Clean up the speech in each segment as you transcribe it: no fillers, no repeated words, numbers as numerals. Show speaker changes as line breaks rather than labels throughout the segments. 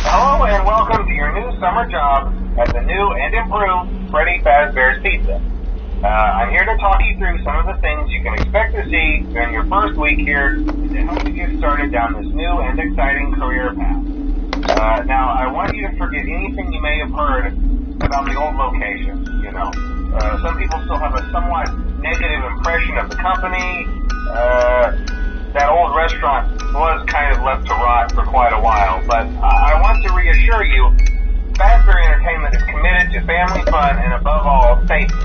Hello and welcome to your new summer job at the new and improved Freddy Fazbear's Pizza. I'm here to talk you through some of the things you can expect to see during your first week here to help you get started down this new and exciting career path. Now, I want you to forget anything you may have heard about the old location. Some people still have a somewhat negative impression of the company. That old restaurant was kind of left to rot for quite a while, but I want to reassure you, Fazbear Entertainment is committed to family fun and above all, safety.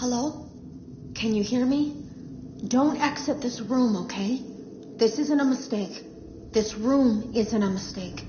Hello? Can you hear me? Don't exit this room, okay? This isn't a mistake. This room isn't a mistake.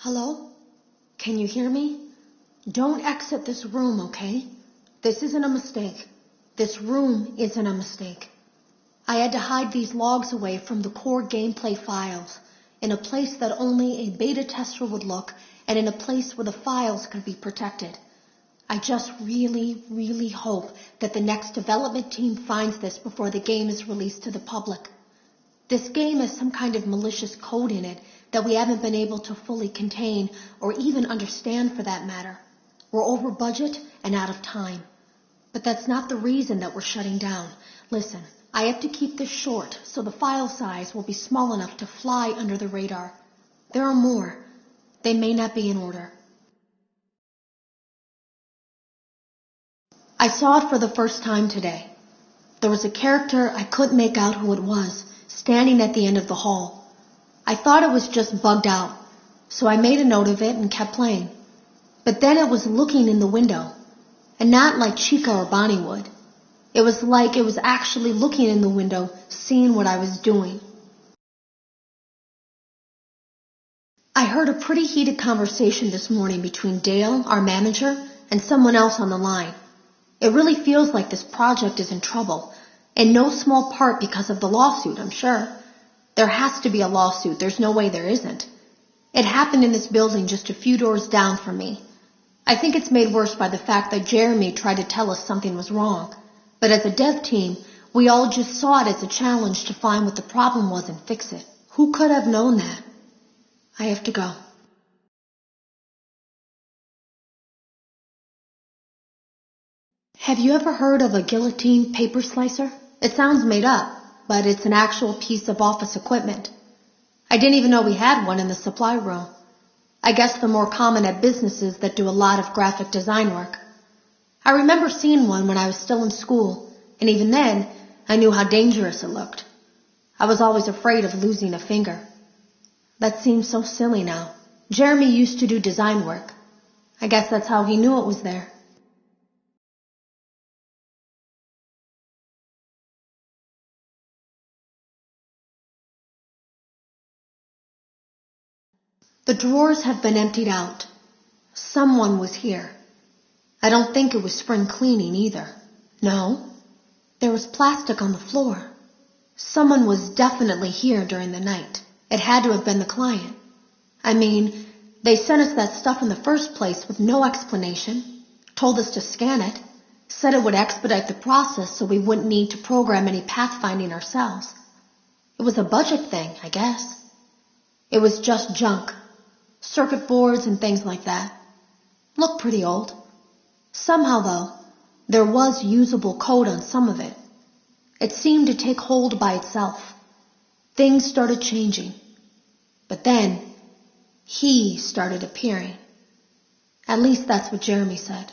Hello? Can you hear me? Don't exit this room, okay? This isn't a mistake. This room isn't a mistake. I had to hide these logs away from the core gameplay files in a place that only a beta tester would look and in a place where the files could be protected. I just really hope that the next development team finds this before the game is released to the public. This game has some kind of malicious code in it that we haven't been able to fully contain or even understand for that matter. We're over budget and out of time. But that's not the reason that we're shutting down. Listen, I have to keep this short so the file size will be small enough to fly under the radar. There are more. They may not be in order. I saw it for the first time today. There was a character I couldn't make out who it was, standing at the end of the hall. I thought it was just bugged out, so I made a note of it and kept playing. But then it was looking in the window, and not like Chica or Bonnie would. It was like it was actually looking in the window, seeing what I was doing. I heard a pretty heated conversation this morning between Dale, our manager, and someone else on the line. It really feels like this project is in trouble, in no small part because of the lawsuit, I'm sure. There has to be a lawsuit. There's no way there isn't. It happened in this building just a few doors down from me. I think it's made worse by the fact that Jeremy tried to tell us something was wrong. But as a dev team, we all just saw it as a challenge to find what the problem was and fix it. Who could have known that? I have to go. Have you ever heard of a guillotine paper slicer? It sounds made up, but it's an actual piece of office equipment. I didn't even know we had one in the supply room. I guess they're more common at businesses that do a lot of graphic design work. I remember seeing one when I was still in school, and even then, I knew how dangerous it looked. I was always afraid of losing a finger. That seems so silly now. Jeremy used to do design work. I guess that's how he knew it was there. The drawers have been emptied out. Someone was here. I don't think it was spring cleaning either. No, there was plastic on the floor. Someone was definitely here during the night. It had to have been the client. I mean, they sent us that stuff in the first place with no explanation, told us to scan it, said it would expedite the process so we wouldn't need to program any pathfinding ourselves. It was a budget thing, I guess. It was just junk. Circuit boards and things like that. Looked pretty old. Somehow, though, there was usable code on some of it. It seemed to take hold by itself. Things started changing. But then, he started appearing. At least that's what Jeremy said.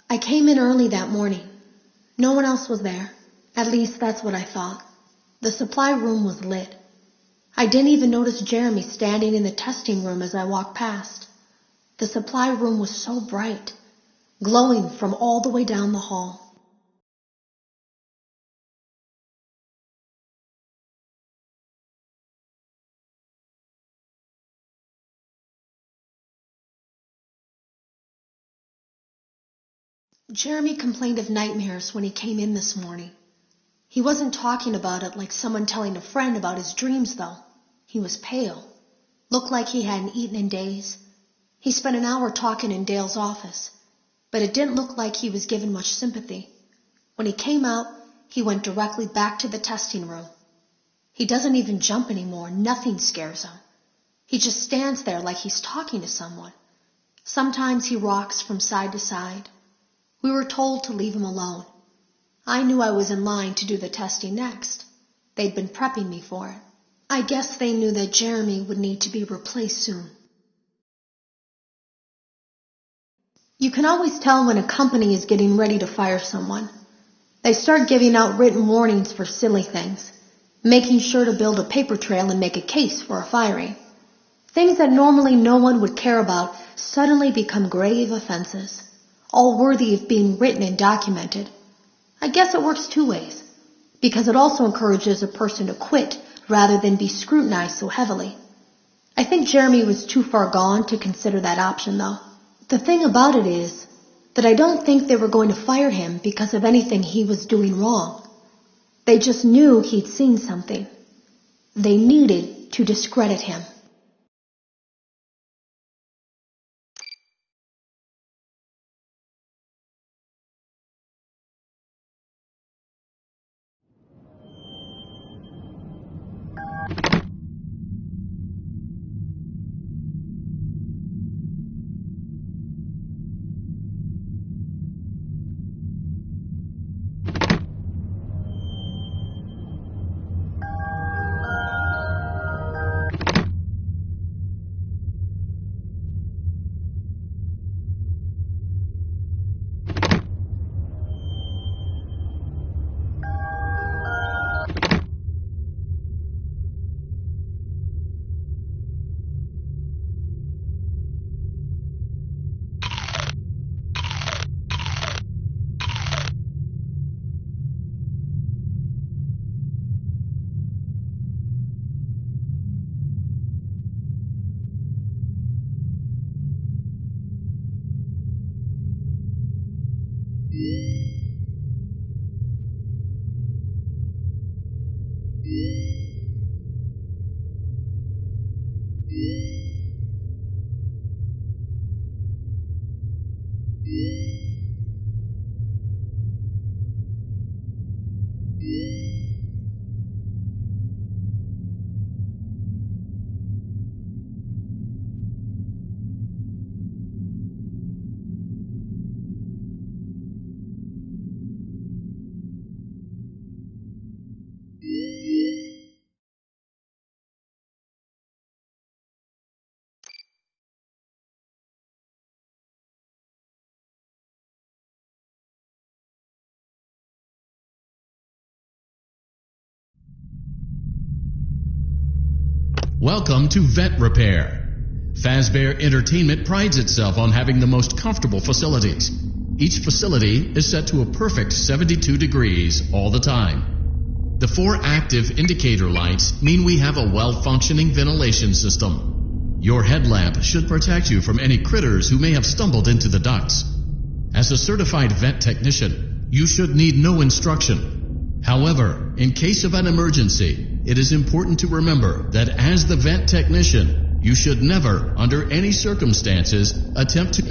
I came in early that morning. No one else was there. At least that's what I thought. The supply room was lit. I didn't even notice Jeremy standing in the testing room as I walked past. The supply room was so bright, glowing from all the way down the hall. Jeremy complained of nightmares when he came in this morning. He wasn't talking about it like someone telling a friend about his dreams, though. He was pale. Looked like he hadn't eaten in days. He spent an hour talking in Dale's office, but it didn't look like he was given much sympathy. When he came out, he went directly back to the testing room. He doesn't even jump anymore. Nothing scares him. He just stands there like he's talking to someone. Sometimes he rocks from side to side. We were told to leave him alone. I knew I was in line to do the testing next. They'd been prepping me for it. I guess they knew that Jeremy would need to be replaced soon. You can always tell when a company is getting ready to fire someone. They start giving out written warnings for silly things, making sure to build a paper trail and make a case for a firing. Things that normally no one would care about suddenly become grave offenses. all worthy of being written and documented. I guess it works two ways, because it also encourages a person to quit rather than be scrutinized so heavily. I think Jeremy was too far gone to consider that option, though. The thing about it is that I don't think they were going to fire him because of anything he was doing wrong. They just knew he'd seen something. They needed to discredit him.
Welcome to Vet Repair. Fazbear Entertainment prides itself on having the most comfortable facilities. Each facility is set to a perfect 72 degrees all the time. The 4 active indicator lights mean we have a well-functioning ventilation system. Your headlamp should protect you from any critters who may have stumbled into the ducts. As a certified vet technician, you should need no instruction. However, in case of an emergency, it is important to remember that as the vet technician, you should never, under any circumstances, attempt to